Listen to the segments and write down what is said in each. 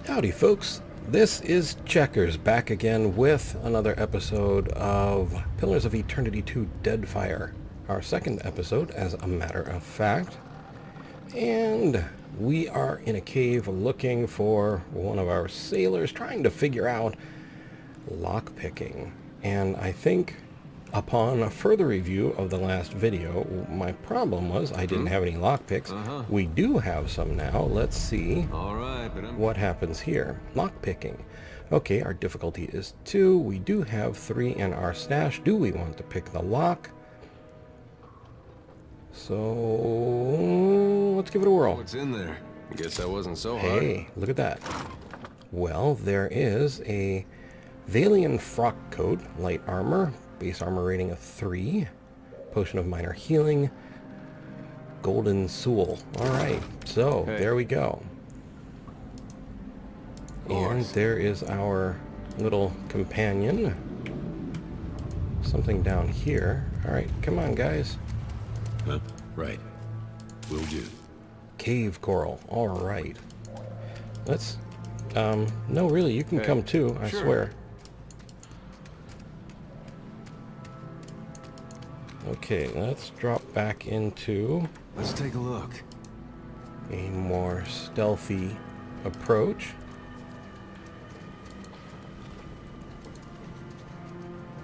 Howdy folks, this is Checkers back again with another episode of Pillars of Eternity 2 Deadfire. Our second episode, as a matter of fact. And we are in a cave looking for one of our sailors, trying to figure out lockpicking. And I think upon a further review of the last video, my problem was I didn't have any lockpicks. We do have some now. Let's see what happens here. Lockpicking. Okay, our difficulty is 2. We do have 3 in our stash. Do we want to pick the lock? So let's give it a whirl. What's in there? I guess that wasn't so hard. Hey, look at that. Well, there is a Valian frock coat, light armor, base armor rating of 3, potion of minor healing, golden soul. Alright, so there we go. And there is our little companion. Something down here. Alright, come on guys. Huh? Right. Will do. Cave coral. Alright. Let's, no really, you can come too, I swear. Okay, let's drop back into... Let's take a look. A more stealthy approach.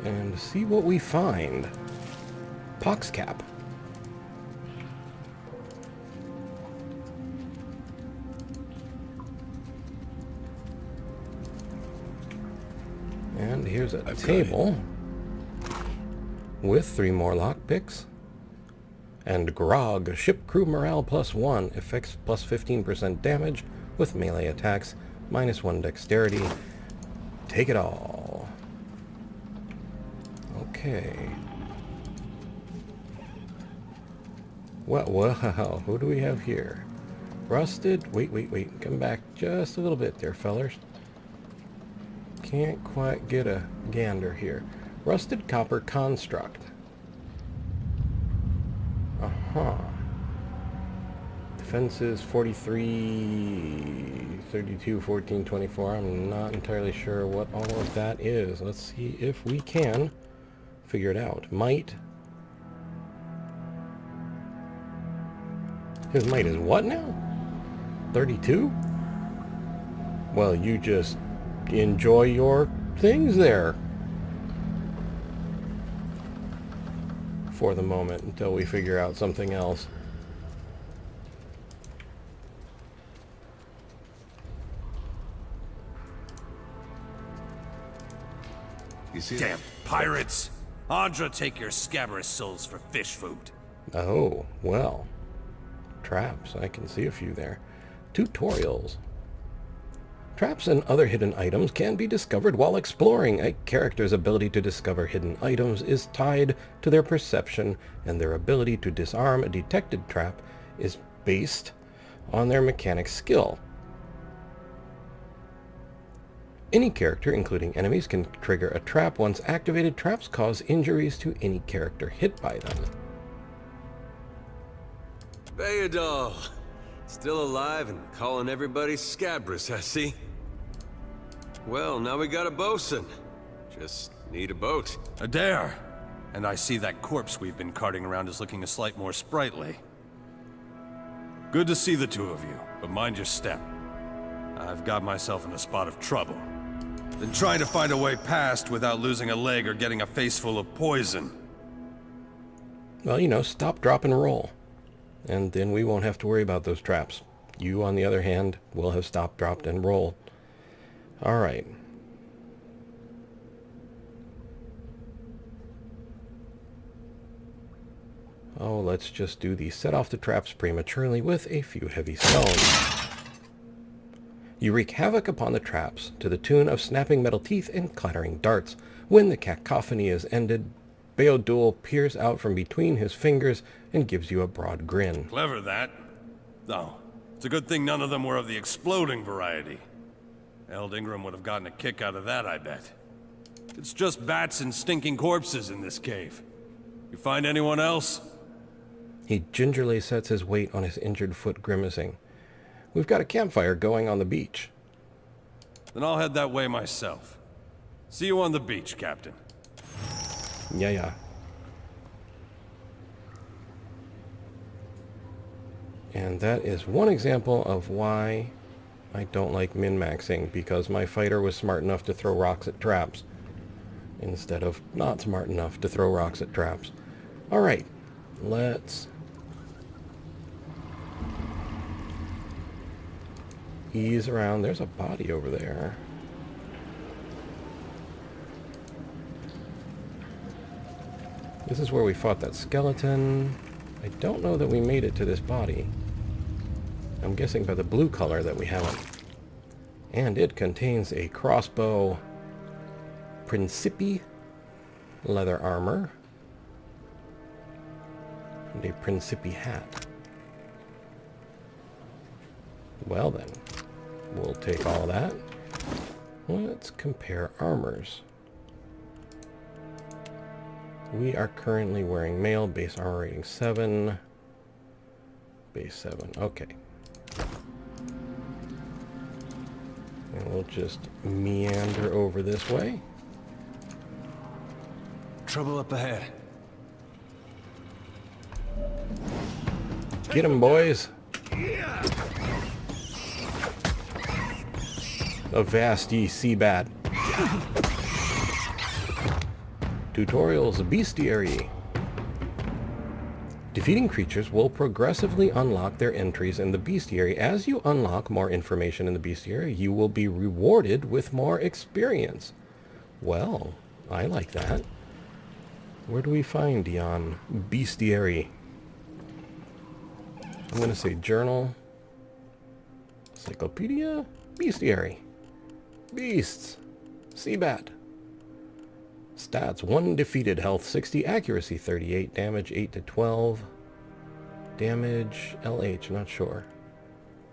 And see what we find. Pox cap. And here's a table with 3 more lockpicks. And grog, ship crew morale +1, effects +15% damage with melee attacks, -1 dexterity. Take it all. Okay. Well, who do we have here? Rusted, wait, come back just a little bit there, fellers. Can't quite get a gander here. Rusted copper construct. Defenses 43, 32, 14, 24. I'm not entirely sure what all of that is. Let's see if we can figure it out. Might. His might is what now? 32? Well, you just enjoy your things there. For the moment, until we figure out something else. You see Damn pirates! Andra, take your scabrous souls for fish food. Oh, well. Traps, I can see a few there. Tutorials. Traps and other hidden items can be discovered while exploring. A character's ability to discover hidden items is tied to their perception, and their ability to disarm a detected trap is based on their mechanic skill. Any character, including enemies, can trigger a trap. Once activated, traps cause injuries to any character hit by them. Bayadol, still alive and calling everybody scabrous, I see. Well, now we got a bosun. Just need a boat. Adair! And I see that corpse we've been carting around is looking a slight more sprightly. Good to see the two of you, but mind your step. I've got myself in a spot of trouble. Been trying to find a way past without losing a leg or getting a face full of poison. Well, you know, stop, drop, and roll. And then we won't have to worry about those traps. You, on the other hand, will have stopped, dropped, and rolled. Alright. Oh, let's just do the set off the traps prematurely with a few heavy stones. You wreak havoc upon the traps to the tune of snapping metal teeth and clattering darts. When the cacophony is ended, Beodul peers out from between his fingers and gives you a broad grin. Clever, that. No, it's a good thing none of them were of the exploding variety. Eld Ingram would have gotten a kick out of that, I bet. It's just bats and stinking corpses in this cave. You find anyone else? He gingerly sets his weight on his injured foot, grimacing. We've got a campfire going on the beach. Then I'll head that way myself. See you on the beach, Captain. Yeah. And that is one example of why I don't like min-maxing, because my fighter was smart enough to throw rocks at traps instead of not smart enough to throw rocks at traps. Alright, let's ease around. There's a body over there. This is where we fought that skeleton. I don't know that we made it to this body. I'm guessing by the blue color that we haven't. And it contains a crossbow, Principi, leather armor, and a Principi hat. Well then, we'll take all that. Let's compare armors. We are currently wearing mail, base armor rating 7. Base 7, okay. And we'll just meander over this way. Trouble up ahead. Get 'em, boys! Avast ye sea bat. Tutorials Bestiary. Defeating creatures will progressively unlock their entries in the Bestiary. As you unlock more information in the Bestiary, you will be rewarded with more experience. Well, I like that. Where do we find yon Bestiary? I'm going to say journal, encyclopedia, Bestiary, beasts, sea bat. Stats: 1 defeated, health 60, accuracy 38, damage 8 to 12, damage LH, not sure.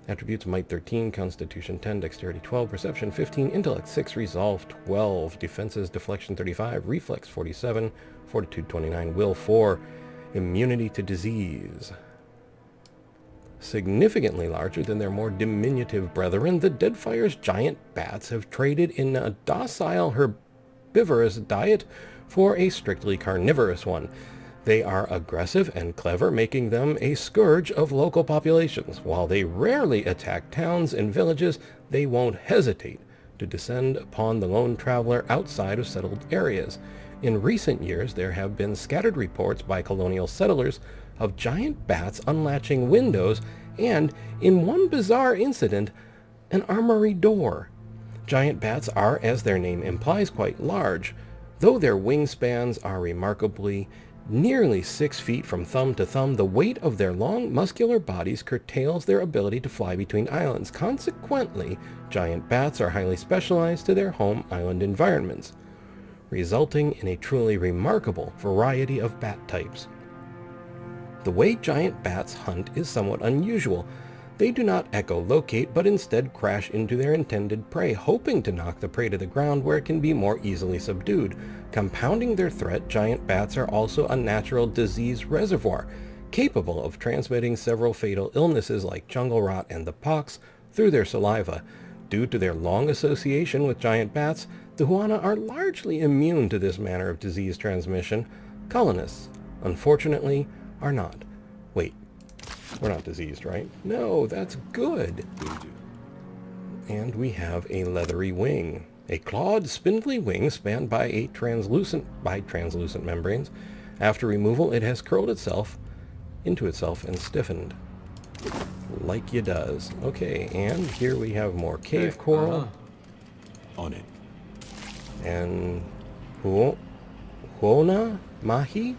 Attributes: might 13, constitution 10, dexterity 12, perception 15, intellect 6, resolve 12, defenses: deflection 35, reflex 47, fortitude 29, will 4, immunity to disease. Significantly larger than their more diminutive brethren, the Deadfire's giant bats have traded in a docile herbivorous diet for a strictly carnivorous one. They are aggressive and clever, making them a scourge of local populations. While they rarely attack towns and villages, they won't hesitate to descend upon the lone traveler outside of settled areas. In recent years, there have been scattered reports by colonial settlers of giant bats unlatching windows and, in one bizarre incident, an armory door. Giant bats are, as their name implies, quite large, though their wingspans are remarkably nearly 6 feet from thumb to thumb. The weight of their long, muscular bodies curtails their ability to fly between islands. Consequently, giant bats are highly specialized to their home island environments, resulting in a truly remarkable variety of bat types. The way giant bats hunt is somewhat unusual. They do not echolocate, but instead crash into their intended prey, hoping to knock the prey to the ground where it can be more easily subdued. Compounding their threat, giant bats are also a natural disease reservoir, capable of transmitting several fatal illnesses like jungle rot and the pox through their saliva. Due to their long association with giant bats, the Huana are largely immune to this manner of disease transmission. Colonists, unfortunately, are not. Wait, we're not diseased, right? No, that's good. And we have a leathery wing. A clawed, spindly wing spanned by translucent membranes. After removal, it has curled itself into itself and stiffened. Like you does. Okay, and here we have more cave coral. On it. And Huona Mahi?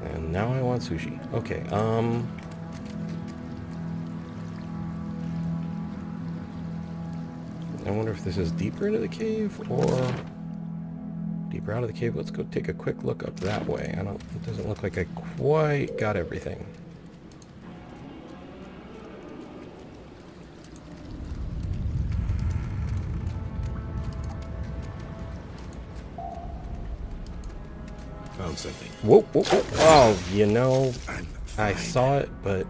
And now I want sushi. Okay, I wonder if this is deeper into the cave or deeper out of the cave. Let's go take a quick look up that way. It doesn't look like I quite got everything. Found something. Whoa, whoa, whoa. Oh, you know, I saw it, but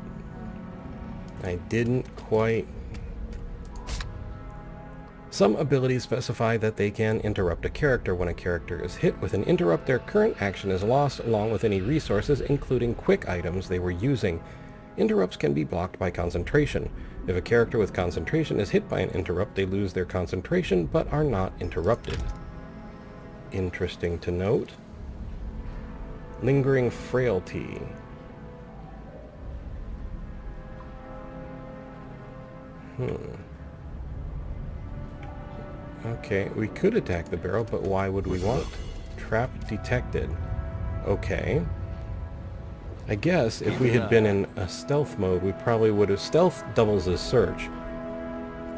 I didn't quite Some abilities specify that they can interrupt a character. When a character is hit with an interrupt, their current action is lost along with any resources, including quick items they were using. Interrupts can be blocked by concentration. If a character with concentration is hit by an interrupt, they lose their concentration but are not interrupted. Interesting to note. Lingering frailty. Okay, we could attack the barrel, but why would we want? Trap detected. Okay. I guess if we had been in a stealth mode, we probably would have... Stealth doubles as search.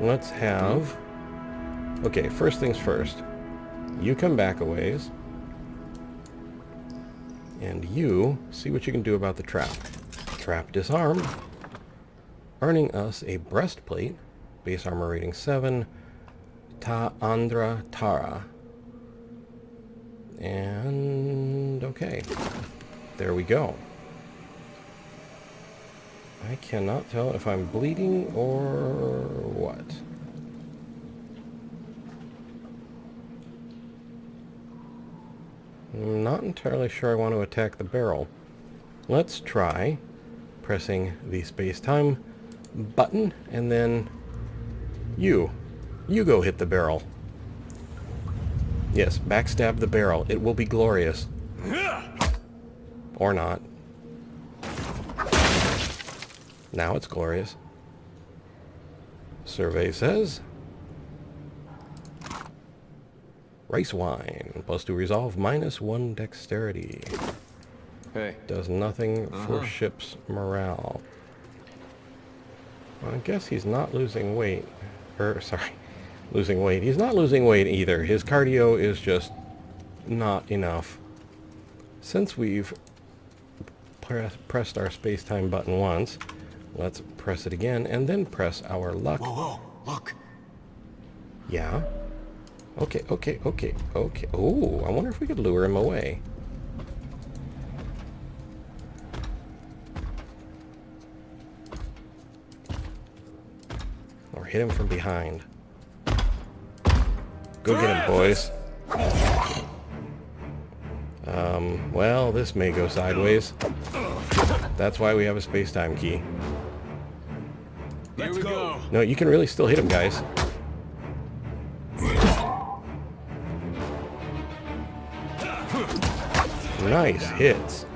Let's have... Okay, first things first. You come back a ways. And you see what you can do about the trap. Trap disarmed. Earning us a breastplate. Base armor rating 7. Ta Andra Tara. And okay. There we go. I cannot tell if I'm bleeding or what. I'm not entirely sure I want to attack the barrel. Let's try pressing the space-time button, and then you go hit the barrel. Yes, backstab the barrel. It will be glorious. Or not. Now it's glorious. Survey says... Rice wine. +2 resolve, -1 dexterity. Hey. Does nothing for ship's morale. Well, I guess he's not losing weight. Losing weight. He's not losing weight either. His cardio is just not enough. Since we've pressed our space-time button once, let's press it again and then press our luck. Whoa, look. Yeah? Okay. Oh, I wonder if we could lure him away. Or hit him from behind. Go get him, boys. Well, this may go sideways. That's why we have a space-time key. Here we go. No, you can really still hit him, guys. Nice hits.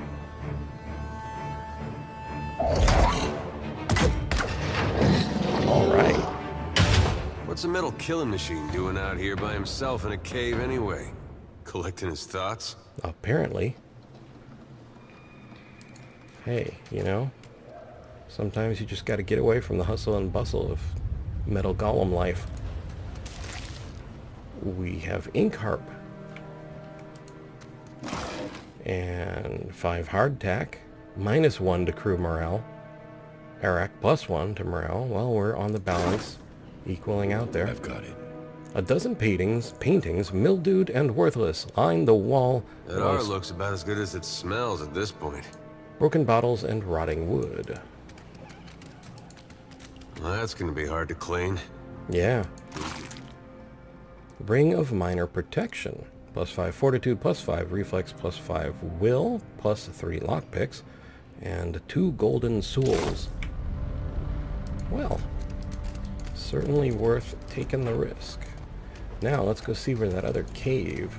All right. What's a metal killing machine doing out here by himself in a cave anyway? Collecting his thoughts? Apparently. Hey, you know, sometimes you just got to get away from the hustle and bustle of metal golem life. We have ink harp. And 5 hardtack. -1 to crew morale. Arak +1 to morale. Well, we're on the balance, equaling out there. I've got it. A dozen paintings, mildewed and worthless, line the wall. That art looks about as good as it smells at this point. Broken bottles and rotting wood. Well, that's gonna be hard to clean. Yeah. Ring of Minor Protection. +5 fortitude, +5 reflex, +5 will, +3 lockpicks, and 2 golden souls. Well, certainly worth taking the risk. Now let's go see where that other cave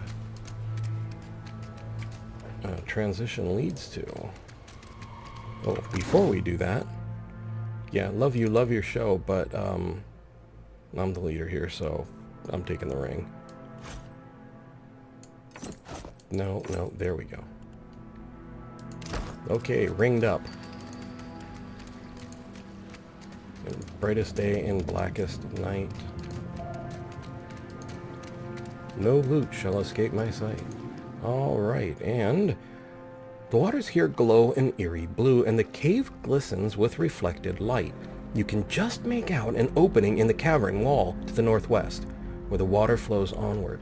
transition leads to. Oh, before we do that, yeah, love your show, but I'm the leader here, so I'm taking the ring. No, there we go. Okay, ringed up. Brightest day and blackest night. No loot shall escape my sight. Alright, and the waters here glow an eerie blue, and the cave glistens with reflected light. You can just make out an opening in the cavern wall to the northwest, where the water flows onward.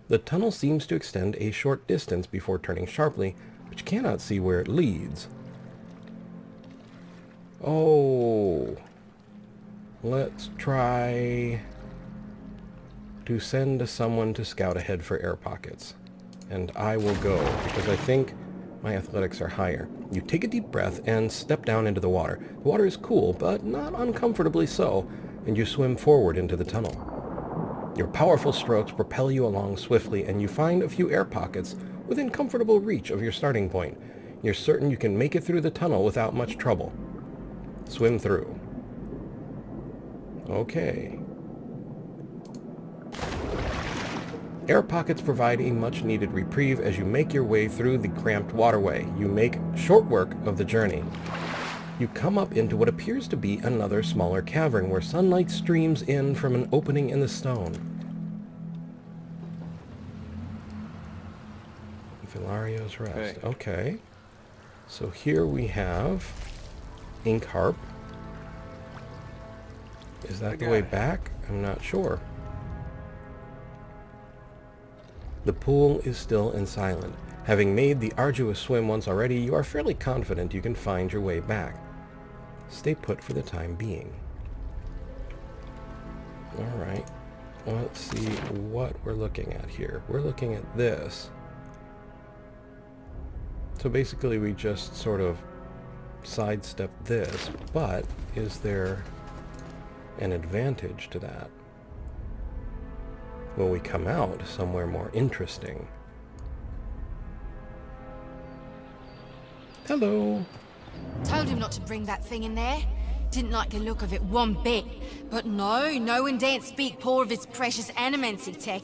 The tunnel seems to extend a short distance before turning sharply, but you cannot see where it leads. Oh. let's try to send someone to scout ahead for air pockets. And I will go, because I think my athletics are higher. You take a deep breath and step down into the water. The water is cool, but not uncomfortably so, and you swim forward into the tunnel. Your powerful strokes propel you along swiftly, and you find a few air pockets within comfortable reach of your starting point. You're certain you can make it through the tunnel without much trouble. Swim through. Okay. Air pockets provide a much-needed reprieve as you make your way through the cramped waterway. You make short work of the journey. You come up into what appears to be another smaller cavern where sunlight streams in from an opening in the stone. Vilario's Rest. Hey. Okay. So here we have Ink Harp. Is that the way back? I'm not sure. The pool is still and silent. Having made the arduous swim once already, you are fairly confident you can find your way back. Stay put for the time being. Alright. Let's see what we're looking at here. We're looking at this. So basically we just sort of sidestep this, but is there an advantage to that? Will we come out somewhere more interesting? Hello. Told him not to bring that thing in there. Didn't like the look of it one bit. But no one daren't speak poor of his precious animancy tech.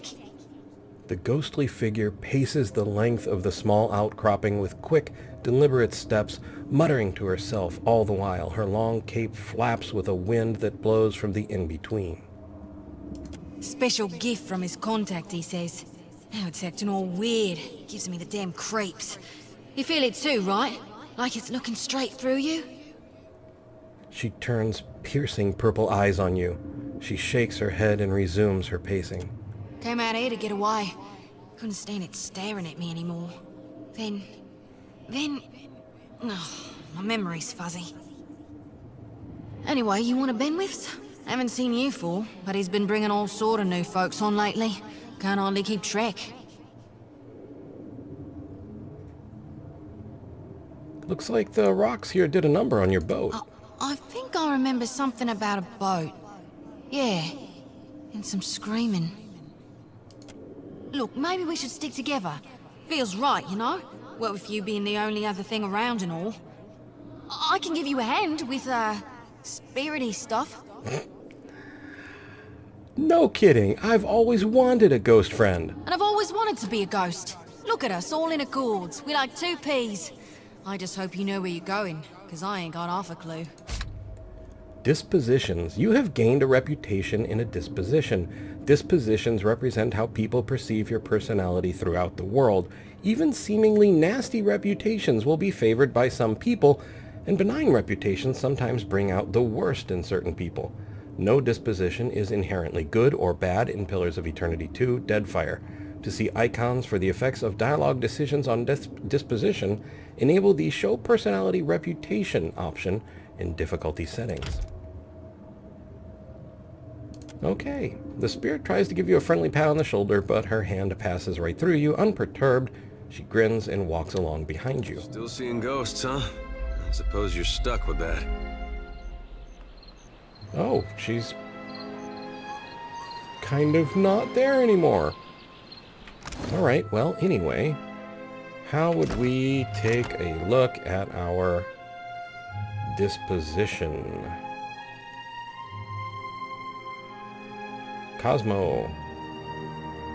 The ghostly figure paces the length of the small outcropping with quick, deliberate steps, muttering to herself all the while. Her long cape flaps with a wind that blows from the in-between. Special gift from his contact, he says. Now it's acting all weird. Gives me the damn creeps. You feel it too, right? Like it's looking straight through you? She turns piercing purple eyes on you. She shakes her head and resumes her pacing. Came out here to get away. Couldn't stand it staring at me anymore. Then... Oh, my memory's fuzzy. Anyway, you want a Benwith's? Haven't seen you for, but he's been bringing all sort of new folks on lately. Can't hardly keep track. Looks like the rocks here did a number on your boat. I think I remember something about a boat. Yeah, and some screaming. Look, maybe we should stick together. Feels right, you know? What with you being the only other thing around and all. I can give you a hand with, spirity stuff. No kidding. I've always wanted a ghost friend. And I've always wanted to be a ghost. Look at us, all in accords. We like two peas. I just hope you know where you're going, because I ain't got half a clue. Dispositions. You have gained a reputation in a disposition. Dispositions represent how people perceive your personality throughout the world. Even seemingly nasty reputations will be favored by some people, and benign reputations sometimes bring out the worst in certain people. No disposition is inherently good or bad in Pillars of Eternity 2 Deadfire. To see icons for the effects of dialogue decisions on disposition, enable the Show Personality Reputation option in difficulty settings. Okay, the spirit tries to give you a friendly pat on the shoulder, but her hand passes right through you, unperturbed. She grins and walks along behind you. Still seeing ghosts, huh? I suppose you're stuck with that. Oh, she's kind of not there anymore. Alright, well, anyway, how would we take a look at our disposition? Cosmo.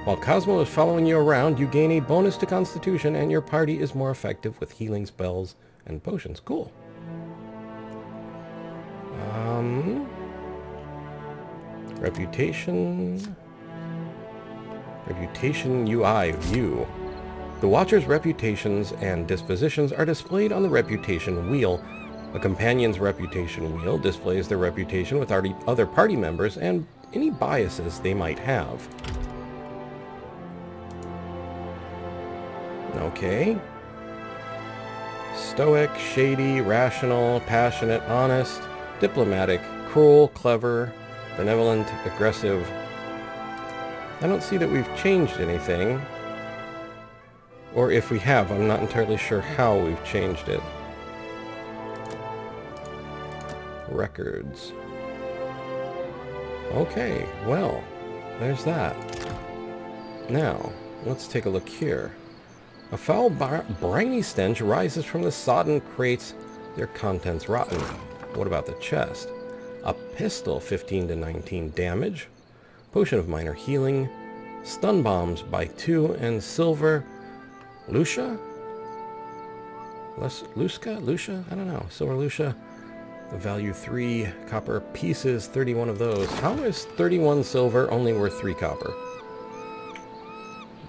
While Cosmo is following you around, you gain a bonus to Constitution, and your party is more effective with healing spells and potions. Cool. Reputation UI view. The Watcher's reputations and dispositions are displayed on the reputation wheel. A companion's reputation wheel displays their reputation with other party members and any biases they might have. Okay. Stoic, shady, rational, passionate, honest, diplomatic, cruel, clever, benevolent, aggressive. I don't see that we've changed anything. Or if we have, I'm not entirely sure how we've changed it. Records. Okay, well, there's that. Now, let's take a look here. A foul, briny stench rises from the sodden crates, their contents rotten. What about the chest? A pistol, 15 to 19 damage. Potion of minor healing. Stun bombs by 2 and silver. Lucia? Lucia? I don't know. Silver Lucia. Value 3 copper pieces, 31 of those. How is 31 silver only worth 3 copper?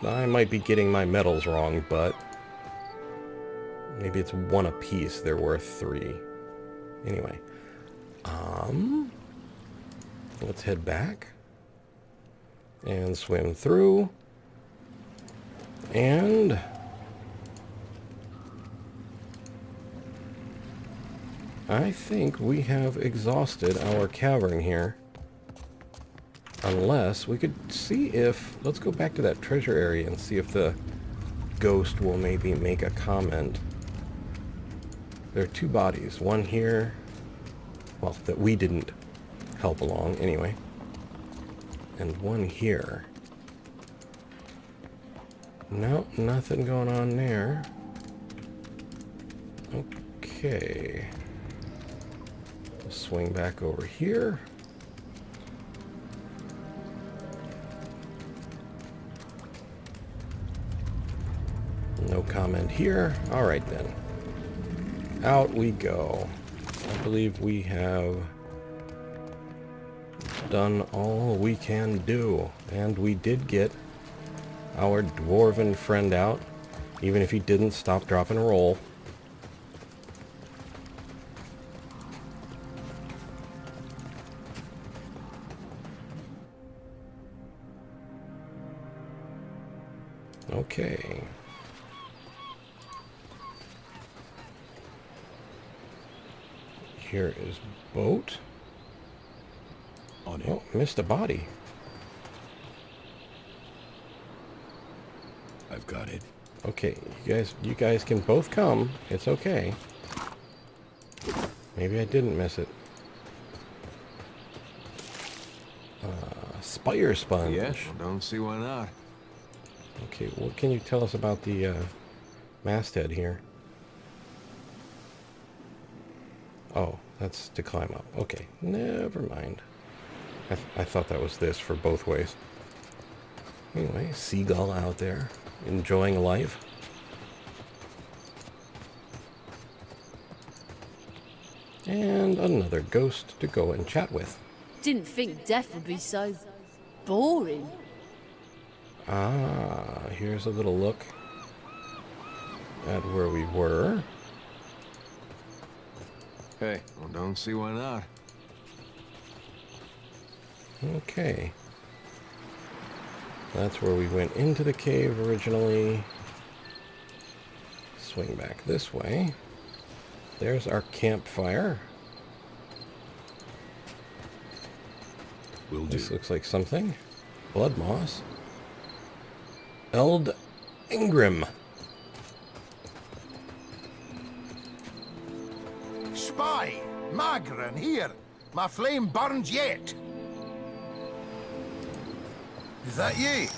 I might be getting my metals wrong, but maybe it's 1 a piece. They're worth 3. Anyway, let's head back and swim through, and I think we have exhausted our cavern here. Unless we could see if... Let's go back to that treasure area and see if the ghost will maybe make a comment. There are 2 bodies. One here. Well, that we didn't help along anyway. And one here. No, nothing going on there. Okay. We'll swing back over here. No comment here. All right then. Out we go. I believe we have done all we can do. And we did get our dwarven friend out, even if he didn't stop, drop, and roll. Okay. Here is boat. On it. Oh, missed a body. I've got it. Okay, you guys can both come. It's okay. Maybe I didn't miss it. Spire sponge. Yes, don't see why not. Okay, what can you tell us about the masthead here? Oh, that's to climb up. Okay, never mind. I thought that was this for both ways. Anyway, seagull out there, enjoying life. And another ghost to go and chat with. Didn't think death would be so boring. Ah, here's a little look at where we were. Hey, well, don't see why not. Okay. That's where we went into the cave originally. Swing back this way. There's our campfire. Will do. This looks like something. Blood moss. Eld Ingram. Spy! Magran, here! My flame burns yet! Is that ye?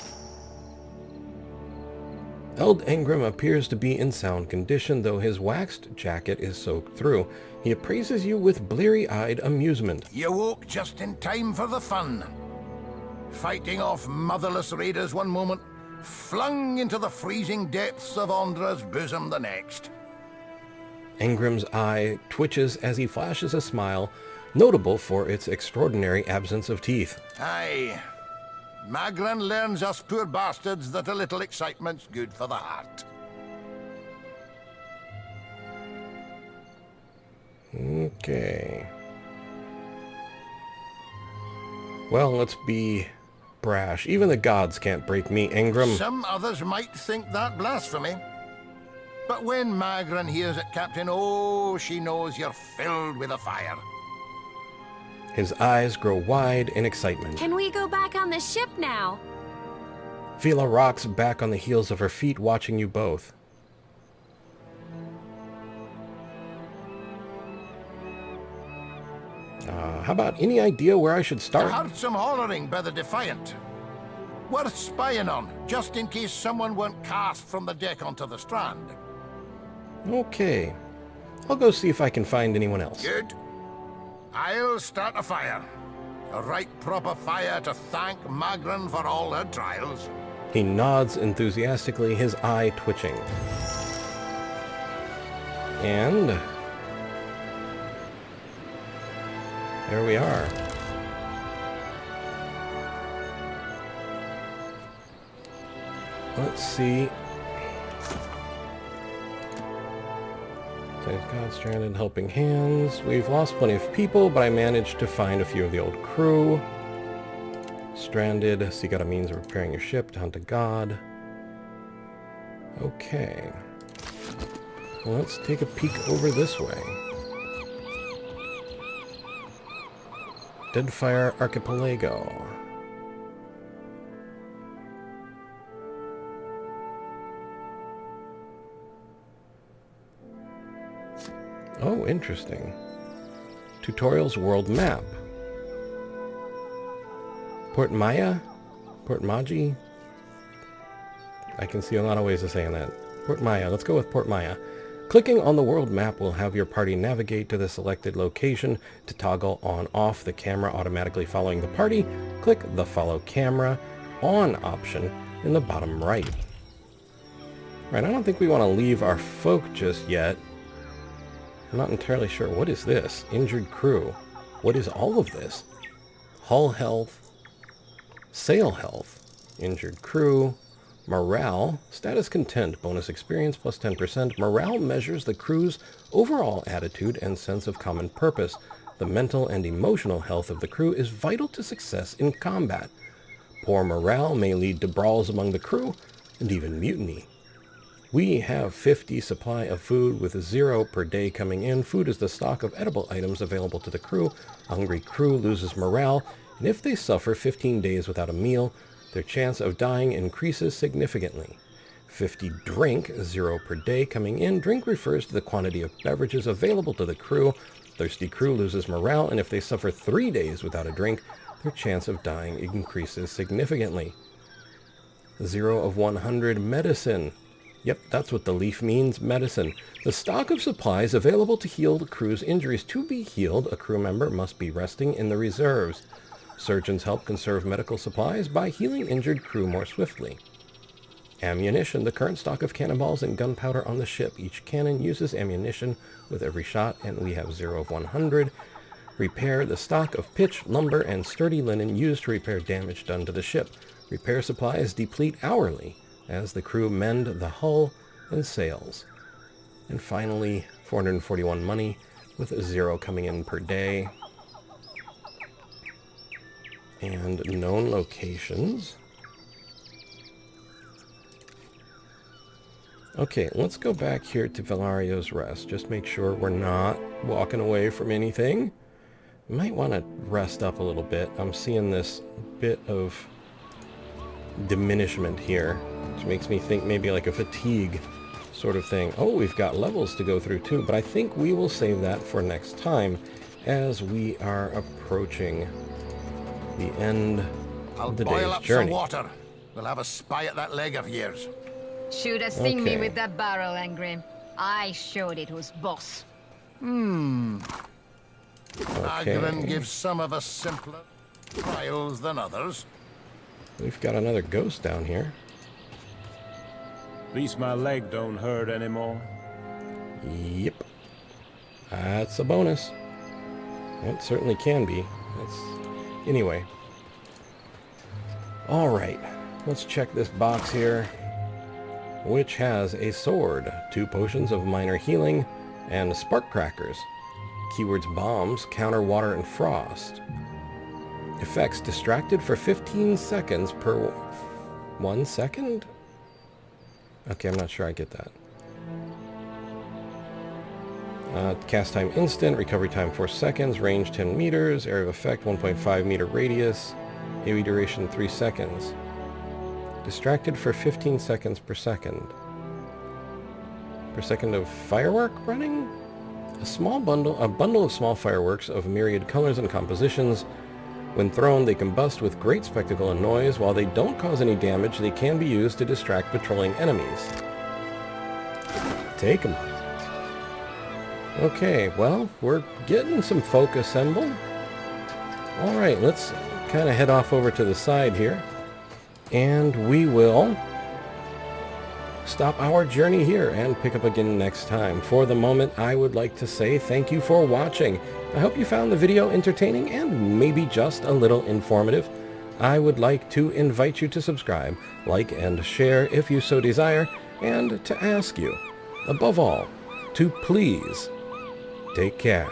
Eld Ingram appears to be in sound condition, though his waxed jacket is soaked through. He appraises you with bleary-eyed amusement. You woke just in time for the fun. Fighting off motherless raiders one moment, flung into the freezing depths of Ondra's bosom the next. Ingram's eye twitches as he flashes a smile, notable for its extraordinary absence of teeth. Aye. Magran learns us poor bastards that a little excitement's good for the heart. Okay. Well, let's be brash. Even the gods can't break me, Ingram. Some others might think that blasphemy. But when Magran hears it, Captain, oh, she knows you're filled with a fire. His eyes grow wide in excitement. Can we go back on the ship now? Vila rocks back on the heels of her feet, watching you both. How about any idea where I should I start? heard some hollering by the Defiant. Worth spying on, just in case someone went cast from the deck onto the strand. Okay. I'll go see if I can find anyone else. Good. I'll start a fire. A right proper fire to thank Magran for all her trials. He nods enthusiastically, his eye twitching. And there we are. Let's see. Saves God stranded, helping hands. We've lost plenty of people, but I managed to find a few of the old crew. Stranded, so you got a means of repairing your ship to hunt a god. Okay. Well, let's take a peek over this way. Deadfire Archipelago. Oh, interesting. Tutorials world map. Port Maya? Port Maji? I can see a lot of ways of saying that. Port Maya. Let's go with Port Maya. Clicking on the world map will have your party navigate to the selected location. To toggle on/off the camera automatically following the party, click the Follow Camera On option in the bottom right. Right, I don't think we want to leave our folk just yet. I'm not entirely sure. What is this? Injured crew. What is all of this? Hull health. Sail health. Injured crew. Morale. Status content. Bonus experience plus 10%. Morale measures the crew's overall attitude and sense of common purpose. The mental and emotional health of the crew is vital to success in combat. Poor morale may lead to brawls among the crew and even mutiny. We have 50 supply of food with 0 per day coming in. Food is the stock of edible items available to the crew. A hungry crew loses morale, and if they suffer 15 days without a meal, their chance of dying increases significantly. 50 drink, 0 per day coming in. Drink refers to the quantity of beverages available to the crew. Thirsty crew loses morale, and if they suffer 3 days without a drink, their chance of dying increases significantly. 0 of 100 medicine. Yep, that's what the leaf means, medicine. The stock of supplies available to heal the crew's injuries. To be healed, a crew member must be resting in the reserves. Surgeons help conserve medical supplies by healing injured crew more swiftly. Ammunition. The current stock of cannonballs and gunpowder on the ship. Each cannon uses ammunition with every shot, and we have 0 of 100. Repair. The stock of pitch, lumber, and sturdy linen used to repair damage done to the ship. Repair supplies deplete hourly as the crew mend the hull and sails. And finally, 441 money with 0 coming in per day. And known locations. Okay, let's go back here to Velario's Rest. Just make sure we're not walking away from anything. We might want to rest up a little bit. I'm seeing this bit of diminishment here, which makes me think maybe like a fatigue sort of thing. Oh, we've got levels to go through too, but I think we will save that for next time as we are approaching the end of the I'll boil day's up journey. some water. We'll have a spy at that leg of yours. Should have seen me Okay. with that barrel, Angrim. I showed it was boss. Magran gives some of us simpler trials than others. We've got another ghost down here. At least my leg don't hurt anymore. Yep. That's a bonus. It certainly can be. Anyway. Alright. Let's check this box here, which has a sword, 2 potions of minor healing, and spark crackers. Keywords bombs, counter water and frost. Effects distracted for 15 seconds per 1 second? Okay, I'm not sure I get that. Cast time instant, recovery time 4 seconds, range 10 meters, area of effect 1.5 meter radius, AoE duration 3 seconds. Distracted for 15 seconds per second. Per second of firework running? A bundle of small fireworks of myriad colors and compositions. When thrown, they combust with great spectacle and noise. While they don't cause any damage, they can be used to distract patrolling enemies. Take 'em. Okay, well, we're getting some folk assembled. Alright, let's kind of head off over to the side here. And we will stop our journey here and pick up again next time. For the moment, I would like to say thank you for watching. I hope you found the video entertaining and maybe just a little informative. I would like to invite you to subscribe, like, and share if you so desire, and to ask you, above all, to please take care.